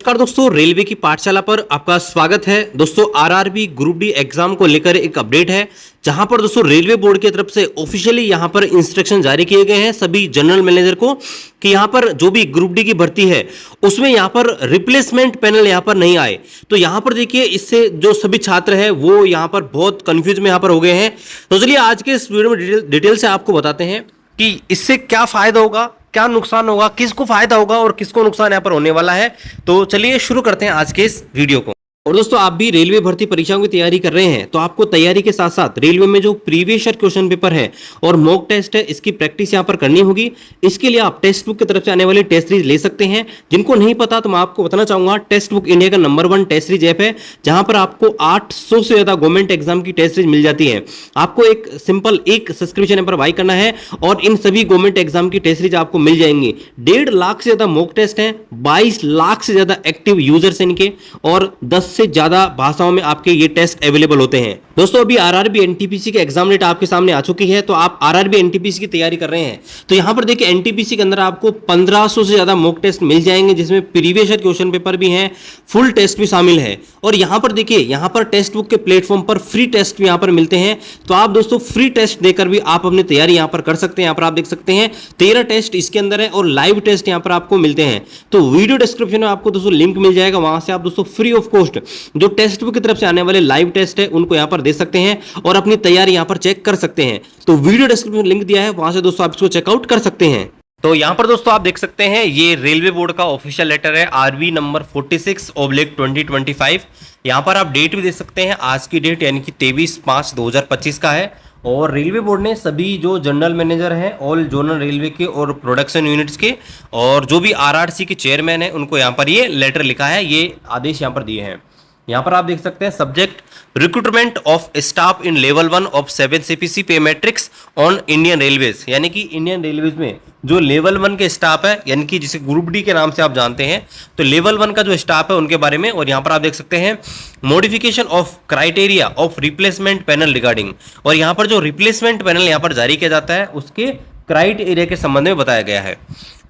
नमस्कार दोस्तों, रेलवे की पाठशाला पर आपका स्वागत है। दोस्तों आरआरबी ग्रुप डी एग्जाम को लेकर एक अपडेट है, जहां पर दोस्तों रेलवे बोर्ड की तरफ से ऑफिशियली यहां पर इंस्ट्रक्शन जारी किए गए हैं सभी जनरल मैनेजर को कि यहां पर जो भी ग्रुप डी की भर्ती है उसमें यहां पर रिप्लेसमेंट पैनल यहां पर नहीं आए। तो यहां पर देखिए, इससे जो सभी छात्र हैं वो यहां पर बहुत कंफ्यूज में यहां पर हो गए हैं। तो चलिए आज के इस वीडियो में डिटेल से आपको बताते हैं कि इससे क्या फायदा होगा, क्या नुकसान होगा, किसको फायदा होगा और किसको नुकसान यहां पर होने वाला है। तो चलिए शुरू करते हैं आज के इस वीडियो को। और दोस्तों आप भी रेलवे भर्ती परीक्षाओं की तैयारी कर रहे हैं तो आपको तैयारी के साथ साथ रेलवे में जो प्रीवियस ईयर क्वेश्चन पेपर है और मॉक टेस्ट है, इसकी प्रैक्टिस यहां पर करनी होगी। इसके लिए आप टेक्स्ट बुक की तरफ से आने वाली टेस्ट सीरीज ले सकते हैं। जिनको नहीं पता तो मैं आपको बताना चाहूंगा, टेक्स्ट बुक इंडिया का नंबर 1 टेस्ट सीरीज ऐप है, जहां पर आपको 800 से ज्यादा गवर्नमेंट एग्जाम की टेस्ट सीरीज मिल जाती है। आपको एक सिंपल एक सब्सक्रिप्शन पर बाय करना है और इन सभी गवर्नमेंट एग्जाम की टेस्ट सीरीज आपको मिल जाएंगी। 1.5 लाख से ज्यादा मॉक टेस्ट है, 22 लाख से ज्यादा एक्टिव यूजर्स इनके और 10 से ज्यादा भाषाओं में आपके ये टेस्ट अवेलेबल होते हैं। दोस्तों अभी आरआरबी एनटीपीसी के एग्जाम डेट आपके सामने आ चुकी है, तो आप आरआरबी एनटीपीसी की तैयारी कर रहे हैं तो यहां पर देखिए एनटीपीसी के अंदर आपको 1500 से ज्यादा मॉक टेस्ट मिल जाएंगे, जिसमें प्रीवियस ईयर क्वेश्चन पेपर भी हैं, फुल टेस्ट भी शामिल है। और यहां पर देखिए, यहां पर टेक्स्ट बुक के प्लेटफॉर्म पर फ्री टेस्ट भी यहां पर मिलते हैं। तो आप दोस्तों फ्री टेस्ट देकर भी आप अपनी तैयारी यहां पर कर सकते हैं। यहां पर आप देख सकते हैं 13 टेस्ट इसके अंदर है और लाइव टेस्ट यहां पर आपको मिलते हैं। तो वीडियो डिस्क्रिप्शन में आपको दोस्तों लिंक मिल जाएगा, वहां से आप दोस्तों फ्री ऑफ कॉस्ट जो टेक्स्ट बुक की तरफ से आने वाले लाइव टेस्ट है उनको यहां पर दे सकते हैं और अपनी तैयारी यहां पर चेक कर सकते हैं। तो वीडियो डिस्क्रिप्शन में लिंक दिया है, वहां से दोस्तों आप इसको चेकआउट कर सकते हैं। तो यहां पर दोस्तों आप देख सकते हैं ये रेलवे बोर्ड का ऑफिशियल लेटर है, आरबी नंबर 46/2025। यहां पर आप डेट भी दे सकते हैं, आज की डेट यानी कि 23/5/2025 का है। और रेलवे बोर्ड ने सभी जो जनरल मैनेजर हैं ऑल जोनल रेलवे के और प्रोडक्शन यूनिट्स के और जो भी आरआरसी के चेयरमैन हैं उनको यहां पर ये लेटर लिखा है, ये आदेश यहां पर दिए हैं। यहां पर आप देख सकते हैं subject recruitment of staff in level 1 of 7 CPC पे मैट्रिक्स ऑन इंडियन रेलवेज, यानी कि इंडियन रेलवेज में जो लेवल 1 के स्टाफ है, यानी कि जिसे ग्रुप डी के नाम से आप जानते हैं, तो लेवल 1 का जो स्टाफ है उनके बारे में। और यहां पर आप देख सकते हैं modification of criteria of replacement panel regarding, और यहां पर जो रिप्लेसमेंट पैनल यहां पर जारी किया जाता है उसके क्राइटेरिया के संबंध में बताया गया है।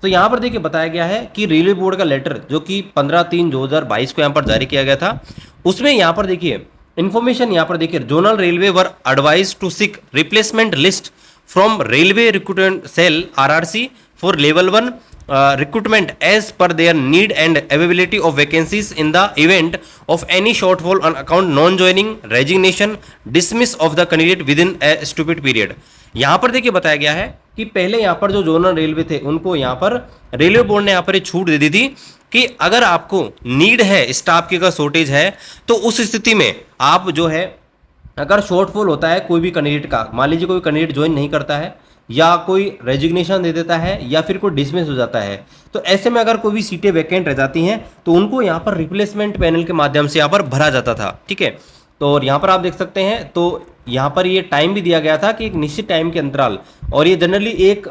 तो यहां पर देखिए बताया गया है कि रेलवे बोर्ड का लेटर जो कि 15/3/2022 को यहां पर जारी किया गया था, उसमें यहां पर देखिए इंफॉर्मेशन यहां पर देखिए zonal railway were advise to seek replacement list from railway recruitment cell RRC for level 1 recruitment as per their need and availability of vacancies in the event of any shortfall on account non-joining, resignation, dismiss of the candidate within a stupid period। यहां पर देखिए बताया गया है कि पहले यहां पर जो जोनल रेलवे थे उनको यहां पर रेलवे बोर्ड ने यहां पर एक छूट दे दी थी कि अगर आपको नीड है, स्टाफ की अगर शॉर्टेज है, तो उस स्थिति में आप जो है अगर शॉर्टफॉल होता है कोई भी कैंडिडेट का, मान लीजिए कोई कैंडिडेट ज्वाइन नहीं करता है या कोई रेजिग्नेशन दे देता है या फिर कोई डिसमिस हो जाता है, तो ऐसे में अगर कोई भी सीटें वैकेंट रह जाती हैं तो उनको यहाँ पर रिप्लेसमेंट पैनल के माध्यम से यहाँ पर भरा जाता था। ठीक है, तो यहाँ पर आप देख सकते हैं, तो यहाँ पर ये टाइम भी दिया गया था कि एक निश्चित टाइम के अंतराल, और ये जनरली एक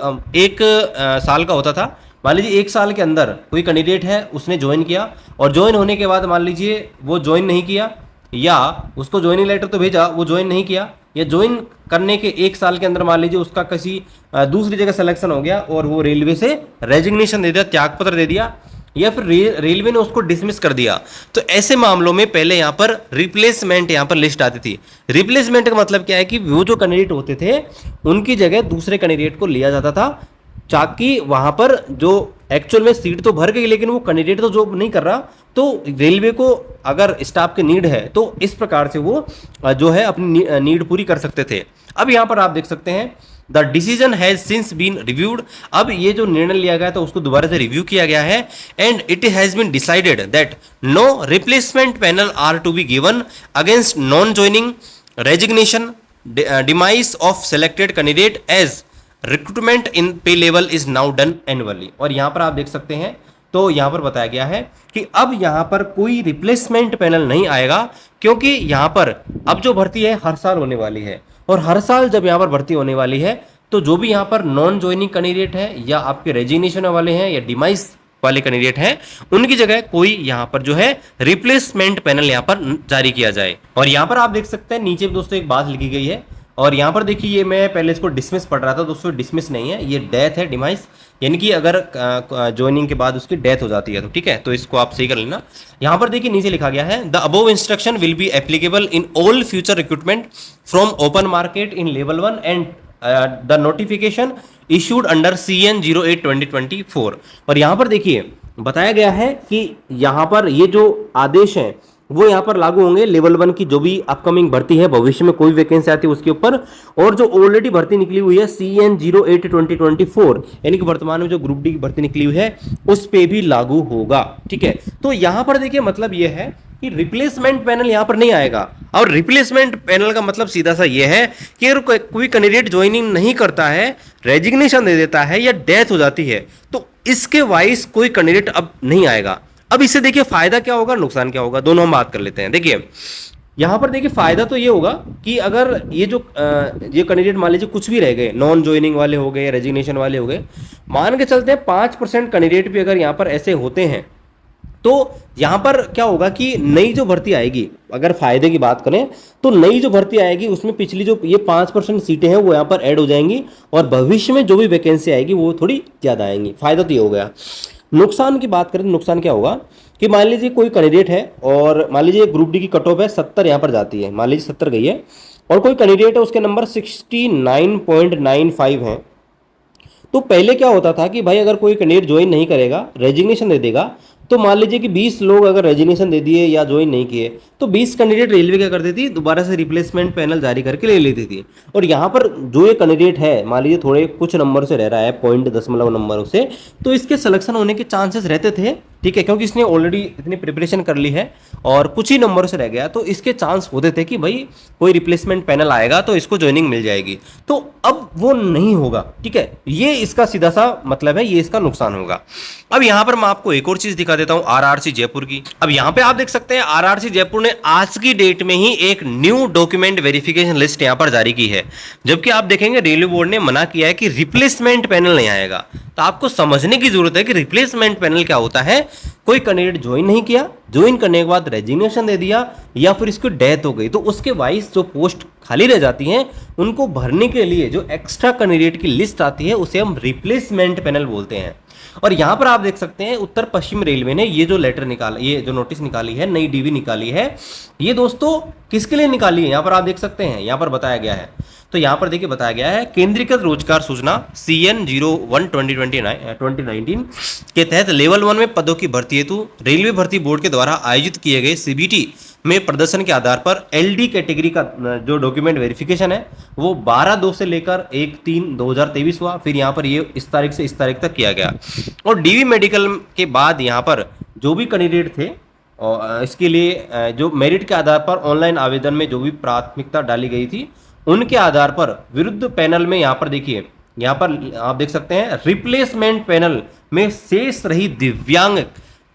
साल का होता था। मान लीजिए 1 साल के अंदर कोई कैंडिडेट है उसने ज्वाइन किया और ज्वाइन होने के बाद मान लीजिए वो ज्वाइन नहीं किया या उसको ज्वाइनिंग लेटर तो भेजा, वो ज्वाइन नहीं किया, या ज्वाइन करने के 1 साल के अंदर मान लीजिए उसका किसी दूसरी जगह सिलेक्शन हो गया और वो रेलवे से रेजिग्नेशन दे दिया, त्यागपत्र दे दिया, या फिर रेलवे ने उसको डिसमिस कर दिया, तो ऐसे मामलों में पहले यहाँ पर रिप्लेसमेंट यहाँ पर लिस्ट आती थी। रिप्लेसमेंट का मतलब क्या है कि वो जो कैंडिडेट होते थे उनकी जगह दूसरे कैंडिडेट को लिया जाता था, ताकि वहां पर जो एक्चुअल में सीट तो भर गई लेकिन वो कैंडिडेट तो जॉब नहीं कर रहा, तो रेलवे को अगर स्टाफ की नीड है तो इस प्रकार से वो जो है अपनी नीड पूरी कर सकते थे। अब यहाँ पर आप देख सकते हैं the decision has since been reviewed, अब ये जो निर्णय लिया गया था उसको दोबारा से रिव्यू किया गया है, and it has been decided that no replacement panel are to be given against non joining, resignation, demise of selected candidate as recruitment in pay level is now done annually. और यहां पर आप देख सकते हैं, तो यहां पर बताया गया है कि अब यहां पर कोई रिप्लेसमेंट पैनल नहीं आएगा, क्योंकि यहां पर अब जो भर्ती है हर साल होने वाली है, और हर साल जब यहां पर भर्ती होने वाली है तो जो भी यहां पर नॉन ज्वाइनिंग कैंडिडेट है या आपके रेजिग्नेशन वाले हैं या डिमाइस वाले कैंडिडेट हैं, उनकी जगह कोई यहां पर जो है रिप्लेसमेंट पैनल यहां पर जारी किया जाए। और यहां पर आप देख सकते हैं नीचे भी दोस्तों एक बात लिखी गई है, और यहाँ पर देखिए ये मैं पहले इसको डिसमिस पढ़ रहा था, दोस्तों डिसमिस नहीं है, ये डेथ है, डिमाइस, यानी कि अगर ज्वाइनिंग के बाद उसकी डेथ हो जाती है तो ठीक है, तो इसको आप सही कर लेना। यहाँ पर देखिए नीचे लिखा गया है the above instruction will be applicable in all future recruitment from open market in level 1 and the notification issued under CN 08/2024। और यहाँ पर देखिए बताया गया है कि यहाँ पर ये जो आदेश हैं वो यहाँ पर लागू होंगे लेवल 1 की जो भी अपकमिंग भर्ती है, भविष्य में कोई वैकेंसी आती है उसके ऊपर, और जो ऑलरेडी भर्ती निकली हुई है CN 08/2024 यानी कि वर्तमान में जो ग्रुप डी की भर्ती निकली हुई है उस पे भी लागू होगा। ठीक है, तो यहाँ पर देखिए मतलब ये है कि रिप्लेसमेंट पैनल यहाँ पर नहीं आएगा। और रिप्लेसमेंट पैनल का मतलब सीधा सा ये है कि अगर कोई कैंडिडेट ज्वाइनिंग नहीं करता है, रेजिग्नेशन दे देता है या डेथ हो जाती है, तो इसके वाइस कोई कैंडिडेट अब नहीं आएगा। अब इससे देखिए फायदा क्या होगा, नुकसान क्या होगा, दोनों हम बात कर लेते हैं। देखिए यहां पर देखिए फायदा तो ये होगा कि अगर ये जो ये कैंडिडेट मान लीजिए कुछ भी रह गए, नॉन ज्वाइनिंग वाले हो गए, रेजिग्नेशन वाले हो गए, मान के चलते हैं 5% कैंडिडेट भी अगर यहां पर ऐसे होते हैं तो यहां पर क्या होगा कि नई जो भर्ती आएगी, अगर फायदे की बात करें तो नई जो भर्ती आएगी उसमें पिछली जो ये 5% सीटें हैं वो यहां पर ऐड हो जाएंगी और भविष्य में जो भी वैकेंसी आएगी वो थोड़ी ज्यादा आएंगी। फायदा तो ये हो गया। नुकसान की बात करें तो नुकसान क्या होगा कि मान लीजिए कोई कैंडिडेट है और मान लीजिए ग्रुप डी की कट ऑफ है 70 यहाँ पर जाती है, मान लीजिए 70 गई है, और कोई कैंडिडेट है उसके नंबर 69.95 हैं। तो पहले क्या होता था कि भाई अगर कोई कैंडिडेट ज्वाइन नहीं करेगा, रेजिग्नेशन दे देगा, तो मान लीजिए कि 20 लोग अगर रेजिग्नेशन दे दिए या ज्वाइन नहीं किए तो 20 कैंडिडेट रेलवे क्या करती थी, दोबारा से रिप्लेसमेंट पैनल जारी करके ले लेती थी। और यहाँ पर जो ये कैंडिडेट है मान लीजिए थोड़े कुछ नंबर से रह रहा है, 0.0 नंबरों से, तो इसके सिलेक्शन होने के चांसेस रहते थे। ठीक है, क्योंकि इसने ऑलरेडी इतनी प्रिपरेशन कर ली है और कुछ ही नंबरों से रह गया, तो इसके चांस होते थे कि भाई कोई रिप्लेसमेंट पैनल आएगा तो इसको ज्वाइनिंग मिल जाएगी। तो अब वो नहीं होगा। ठीक है, ये इसका सीधा सा मतलब है, ये इसका नुकसान होगा। अब यहां पर मैं आपको एक और चीज दिखा देता हूं, RRC जयपुर की। अब यहां पे आप देख सकते हैं RRC जयपुर ने आज की डेट में ही एक न्यू डॉक्यूमेंट वेरिफिकेशन लिस्ट यहां पर जारी की है, जबकि आप देखेंगे रेलवे बोर्ड ने मना किया है कि रिप्लेसमेंट पैनल नहीं आएगा। तो आपको समझने की जरूरत है कि रिप्लेसमेंट पैनल क्या होता है। कोई कैंडिडेट ज्वाइन नहीं किया, ज्वाइन करने के बाद रेजिग्नेशन दे दिया या फिर इसकी डेथ हो गई, तो उसके वाइस जो पोस्ट खाली रह जाती हैं उनको भरने के लिए जो एक्स्ट्रा कैंडिडेट की लिस्ट आती है उसे हम रिप्लेसमेंट पैनल बोलते हैं। और यहां पर आप देख सकते हैं उत्तर पश्चिम रेलवे ने ये जो लेटर निकाला, ये जो नोटिस निकाली है, नई डीवी निकाली है, ये दोस्तों किसके लिए निकाली है यहां पर आप देख सकते हैं, यहां पर बताया गया है। तो यहां पर देखिए बताया गया है केंद्रीकृत रोजगार सूचना CN 01/2019 के तहत लेवल 1 में पदों की भर्ती हेतु रेलवे भर्ती बोर्ड के द्वारा आयोजित किए गए CBT में प्रदर्शन के आधार पर LD कैटेगरी का जो डॉक्यूमेंट वेरिफिकेशन है वो 12/2 से लेकर 1/3/2023 हुआ। फिर यहाँ पर ये इस तारीख से इस तारीख तक किया गया। और DV मेडिकल के बाद यहाँ पर जो भी कैंडिडेट थे और इसके लिए जो मेरिट के आधार पर ऑनलाइन आवेदन में जो भी प्राथमिकता डाली गई थी उनके आधार पर विरुद्ध पैनल में यहाँ पर देखिए, यहाँ पर आप देख सकते हैं रिप्लेसमेंट पैनल में शेष रही दिव्यांग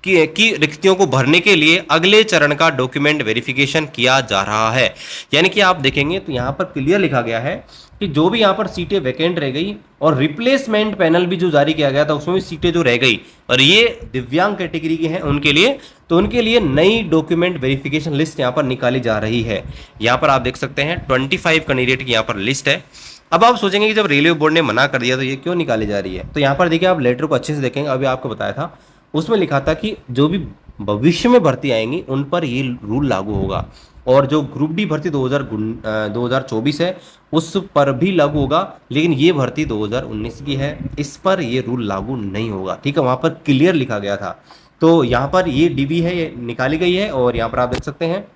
की रिक्तियों को भरने के लिए अगले चरण का डॉक्यूमेंट वेरिफिकेशन किया जा रहा है। यानी कि आप देखेंगे तो यहाँ पर क्लियर लिखा गया है कि जो भी यहाँ पर सीटें वैकेंट रह गई और रिप्लेसमेंट पैनल भी जो जारी किया गया था उसमें भी सीटें जो रह गई और ये दिव्यांग कैटेगरी की हैं उनके लिए, तो उनके लिए नई डॉक्यूमेंट वेरिफिकेशन लिस्ट यहाँ पर निकाली जा रही है। यहाँ पर आप देख सकते हैं 25 कैंडिडेट की यहाँ पर लिस्ट है। अब आप सोचेंगे कि जब रेलवे बोर्ड ने मना कर दिया तो ये क्यों निकाली जा रही है, तो यहाँ पर देखिए आप लेटर को अच्छे से देखेंगे, अभी आपको बताया था उसमें लिखा था कि जो भी भविष्य में भर्ती आएंगी उन पर ये रूल लागू होगा और जो ग्रुप डी भर्ती 2024 है उस पर भी लागू होगा, लेकिन ये भर्ती 2019 की है, इस पर ये रूल लागू नहीं होगा। ठीक है, वहाँ पर क्लियर लिखा गया था। तो यहाँ पर ये डीबी है, ये निकाली गई है और यहाँ पर आप देख सकते हैं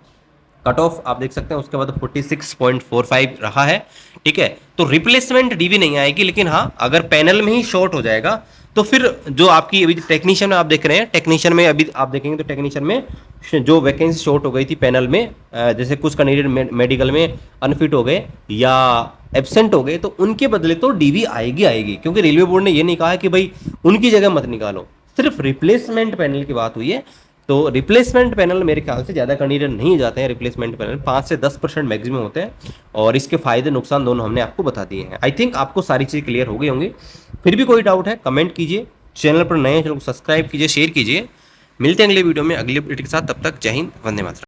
कट ऑफ आप देख सकते हैं उसके बाद 46.45 रहा है। ठीक है, तो रिप्लेसमेंट डीबी नहीं आएगी, लेकिन हाँ अगर पैनल में ही शॉर्ट हो जाएगा तो फिर जो आपकी अभी टेक्नीशियन में आप देख रहे हैं, टेक्नीशियन में अभी आप देखेंगे तो टेक्नीशियन में जो वैकेंसी शॉर्ट हो गई थी पैनल में, जैसे कुछ कैंडिडेट मेडिकल में अनफिट हो गए या एब्सेंट हो गए, तो उनके बदले तो डीवी आएगी, क्योंकि रेलवे बोर्ड ने ये नहीं कहा कि भाई उनकी जगह मत निकालो, सिर्फ रिप्लेसमेंट पैनल की बात हुई है। तो रिप्लेसमेंट पैनल मेरे ख्याल से ज़्यादा कैंडिडेट नहीं जाते हैं, रिप्लेसमेंट पैनल 5 से 10% मैक्सिमम होते हैं और इसके फायदे नुकसान दोनों हमने आपको बता दिए हैं। आई थिंक आपको सारी चीज़ क्लियर हो गई होंगी। फिर भी कोई डाउट है कमेंट कीजिए, चैनल पर नए हैं चैनल को सब्सक्राइब कीजिए, शेयर कीजिए। मिलते हैं अगले वीडियो में अगले अपडेट के साथ, तब तक जय हिंद, वंदे मातरम।